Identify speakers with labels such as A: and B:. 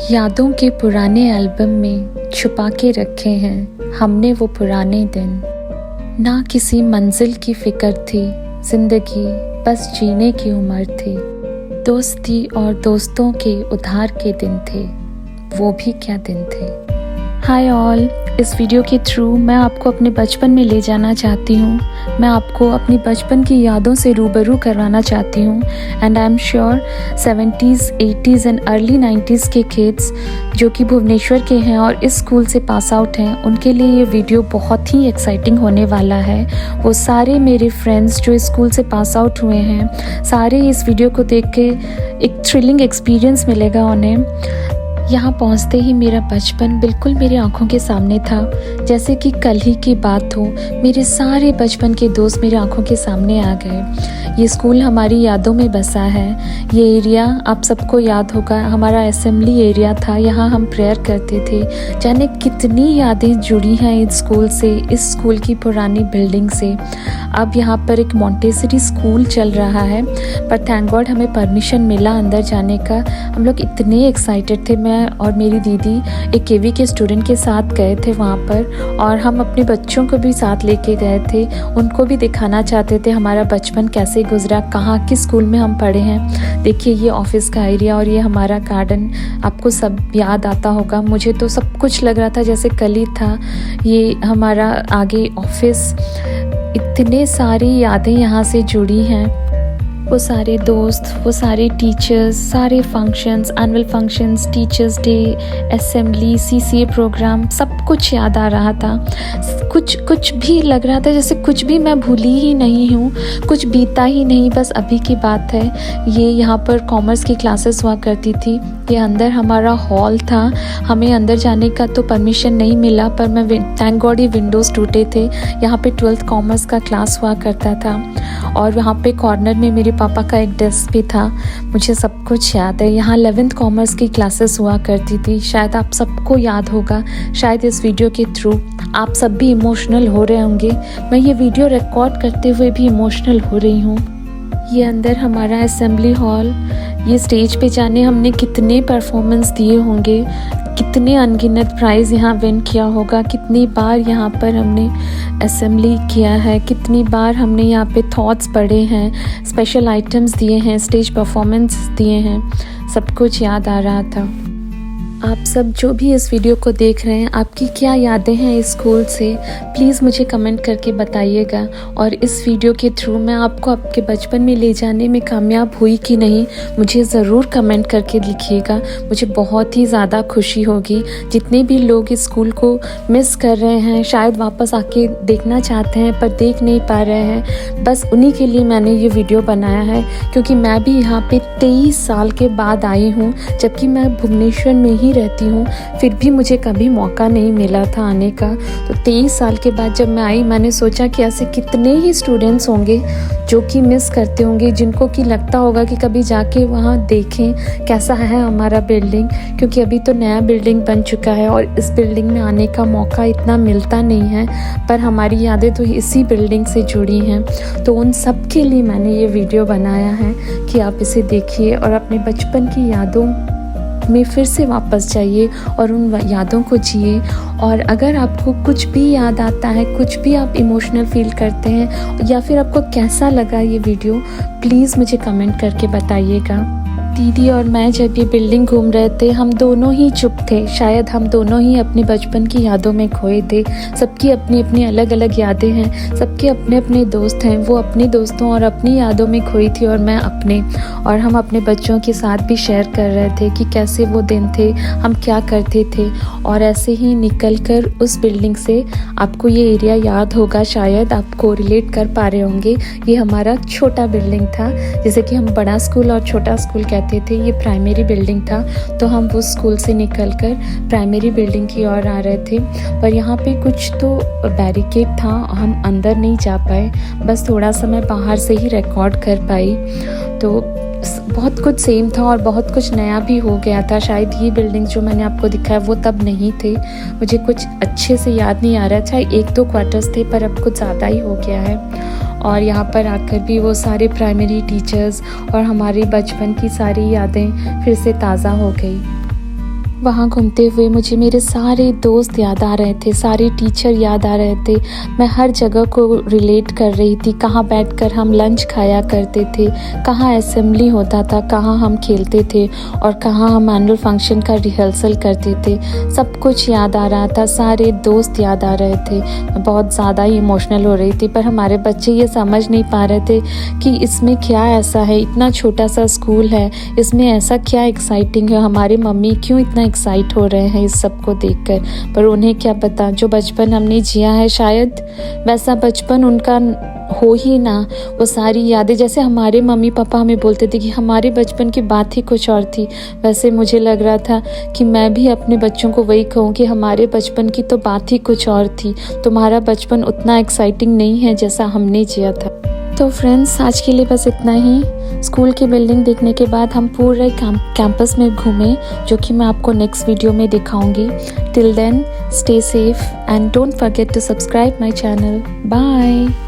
A: यादों के पुराने एल्बम में छुपा के रखे हैं हमने वो पुराने दिन। ना किसी मंजिल की फिक्र थी, जिंदगी बस जीने की उम्र थी। दोस्ती और दोस्तों के उधार के दिन थे, वो भी क्या दिन थे। हाय ऑल, इस वीडियो के थ्रू मैं आपको अपने बचपन में ले जाना चाहती हूँ। मैं आपको अपनी बचपन की यादों से रूबरू करवाना चाहती हूँ। And I am sure 70s, 80s and early 90s के किड्स जो कि भुवनेश्वर के हैं और इस स्कूल से पास आउट हैं, उनके लिए ये वीडियो बहुत ही एक्साइटिंग होने वाला है। वो सारे मेरे फ्रेंड्स जो इस स्कूल से पास आउट हुए हैं, सारे इस वीडियो को देख के एक थ्रिलिंग एक्सपीरियंस मिलेगा उन्हें। यहाँ पहुँचते ही मेरा बचपन बिल्कुल मेरी आंखों के सामने था, जैसे कि कल ही की बात हो। मेरे सारे बचपन के दोस्त मेरे आंखों के सामने आ गए। ये स्कूल हमारी यादों में बसा है। ये एरिया आप सबको याद होगा, हमारा असेंबली एरिया था। यहाँ हम प्रेयर करते थे। जाने कितनी यादें जुड़ी हैं इस स्कूल से, इस स्कूल की पुरानी बिल्डिंग से। अब यहाँ पर एक मॉन्टेसरी स्कूल चल रहा है, पर थैंक गॉड हमें परमिशन मिला अंदर जाने का। हम लोग इतने एक्साइटेड थे। मैं और मेरी दीदी एक केवी के स्टूडेंट के साथ गए थे वहाँ पर, और हम अपने बच्चों को भी साथ लेके गए थे। उनको भी दिखाना चाहते थे हमारा बचपन कैसे गुजरा, कहाँ किस स्कूल में हम पढ़े हैं। देखिए ये ऑफिस का एरिया और ये हमारा गार्डन, आपको सब याद आता होगा। मुझे तो सब कुछ लग रहा था जैसे कल ही था। ये हमारा आगे ऑफिस, इतने सारी यादें यहाँ से जुड़ी हैं। वो सारे दोस्त, वो सारे टीचर्स, सारे functions, annual functions, teachers day, assembly, CCA programme, सब कुछ याद आ रहा था। कुछ भी लग रहा था जैसे कुछ भी मैं भूली ही नहीं हूँ, कुछ बीता ही नहीं, बस अभी की बात है। ये यहाँ पर कॉमर्स की क्लासेस हुआ करती थी। ये अंदर हमारा हॉल था। हमें अंदर जाने का तो परमिशन नहीं मिला, पर मैं थैंक गॉड ये विंडोज़ टूटे थे। यहाँ पे 12th कॉमर्स का क्लास हुआ करता था, और वहाँ पे कॉर्नर में मेरे पापा का एक डेस्क भी था। मुझे सब कुछ याद है। यहाँ 11th कॉमर्स की क्लासेस हुआ करती थी। शायद आप सबको याद होगा। शायद इस वीडियो के थ्रू आप सब भी इमोशनल हो रहे होंगे। मैं ये वीडियो रिकॉर्ड करते हुए भी इमोशनल हो रही हूँ। ये अंदर हमारा असेंबली हॉल। ये स्टेज पे जाने हमने कितने परफॉर्मेंस दिए होंगे, कितने अनगिनत प्राइज़ यहाँ विन किया होगा, कितनी बार यहाँ पर हमने असेंबली किया है, कितनी बार हमने यहाँ पे थॉट्स पढ़े हैं, स्पेशल आइटम्स दिए हैं, स्टेज परफॉर्मेंस दिए हैं। सब कुछ याद आ रहा था। आप सब जो भी इस वीडियो को देख रहे हैं, आपकी क्या यादें हैं इस स्कूल से, प्लीज़ मुझे कमेंट करके बताइएगा। और इस वीडियो के थ्रू मैं आपको आपके बचपन में ले जाने में कामयाब हुई कि नहीं, मुझे ज़रूर कमेंट करके लिखिएगा। मुझे बहुत ही ज़्यादा खुशी होगी। जितने भी लोग इस स्कूल को मिस कर रहे हैं, शायद वापस आके देखना चाहते हैं पर देख नहीं पा रहे हैं, बस उन्हीं के लिए मैंने ये वीडियो बनाया है। क्योंकि मैं भी यहाँ पे 23 साल के बाद आई हूँ, जबकि मैं भुवनेश्वर में ही रहती हूँ, फिर भी मुझे कभी मौका नहीं मिला था आने का। तो 23 साल के बाद जब मैं आई, मैंने सोचा कि ऐसे कितने ही स्टूडेंट्स होंगे जो कि मिस करते होंगे, जिनको कि लगता होगा कि कभी जाके वहाँ देखें कैसा है हमारा बिल्डिंग। क्योंकि अभी तो नया बिल्डिंग बन चुका है और इस बिल्डिंग में आने का मौका इतना मिलता नहीं है, पर हमारी यादें तो इसी बिल्डिंग से जुड़ी हैं। तो उन सब के लिए मैंने ये वीडियो बनाया है कि आप इसे देखिए और अपने बचपन की यादों में फिर से वापस जाइए और उन यादों को जिए। और अगर आपको कुछ भी याद आता है, कुछ भी आप इमोशनल फील करते हैं, या फिर आपको कैसा लगा ये वीडियो, प्लीज़ मुझे कमेंट करके बताइएगा। दीदी और मैं जब ये बिल्डिंग घूम रहे थे, हम दोनों ही चुप थे। शायद हम दोनों ही अपने बचपन की यादों में खोए थे। सबकी अपनी अपनी अलग अलग यादें हैं, सबके अपने अपने दोस्त हैं। वो अपने दोस्तों और अपनी यादों में खोई थी और मैं अपने। और हम अपने बच्चों के साथ भी शेयर कर रहे थे कि कैसे वो दिन थे, हम क्या करते थे। और ऐसे ही निकल कर उस बिल्डिंग से, आपको ये एरिया याद होगा, शायद आपको रिलेट कर पा रहे होंगे। ये हमारा छोटा बिल्डिंग था, जैसे कि हम बड़ा स्कूल और छोटा स्कूल कहते थे। ये प्राइमरी बिल्डिंग था, तो हम उस स्कूल से निकलकर प्राइमरी बिल्डिंग की ओर आ रहे थे। पर यहाँ पे कुछ तो बैरिकेड था, हम अंदर नहीं जा पाए, बस थोड़ा सा मैं बाहर से ही रिकॉर्ड कर पाई। तो बहुत कुछ सेम था और बहुत कुछ नया भी हो गया था। शायद ये बिल्डिंग जो मैंने आपको दिखाया वो तब नहीं थे। मुझे कुछ अच्छे से याद नहीं आ रहा था। 1-2 क्वार्टर्स थे, पर अब कुछ ज़्यादा ही हो गया है। और यहाँ पर आकर भी वो सारे प्राइमरी टीचर्स और हमारे बचपन की सारी यादें फिर से ताज़ा हो गई। वहाँ घूमते हुए मुझे मेरे सारे दोस्त याद आ रहे थे, सारे टीचर याद आ रहे थे। मैं हर जगह को रिलेट कर रही थी, कहाँ बैठकर हम लंच खाया करते थे, कहाँ असेंबली होता था, कहाँ हम खेलते थे और कहाँ हम एनुअल फंक्शन का रिहर्सल करते थे। सब कुछ याद आ रहा था, सारे दोस्त याद आ रहे थे। मैं बहुत ज़्यादा ही इमोशनल हो रही थी, पर हमारे बच्चे ये समझ नहीं पा रहे थे कि इसमें क्या ऐसा है, इतना छोटा सा स्कूल है, इसमें ऐसा क्या एक्साइटिंग है, हमारे मम्मी क्यों इतना एक्साइट हो रहे हैं इस सब को देखकर। पर उन्हें क्या पता, जो बचपन हमने जिया है शायद वैसा बचपन उनका हो ही ना। वो सारी यादें, जैसे हमारे मम्मी पापा हमें बोलते थे कि हमारे बचपन की बात ही कुछ और थी, वैसे मुझे लग रहा था कि मैं भी अपने बच्चों को वही कहूँ कि हमारे बचपन की तो बात ही कुछ और थी, तुम्हारा बचपन उतना एक्साइटिंग नहीं है जैसा हमने जिया था। तो फ्रेंड्स, आज के लिए बस इतना ही। स्कूल की बिल्डिंग देखने के बाद हम पूरे कैंपस में घूमे, जो कि मैं आपको नेक्स्ट वीडियो में दिखाऊंगी। Till then, stay safe and don't forget to subscribe my channel. Bye.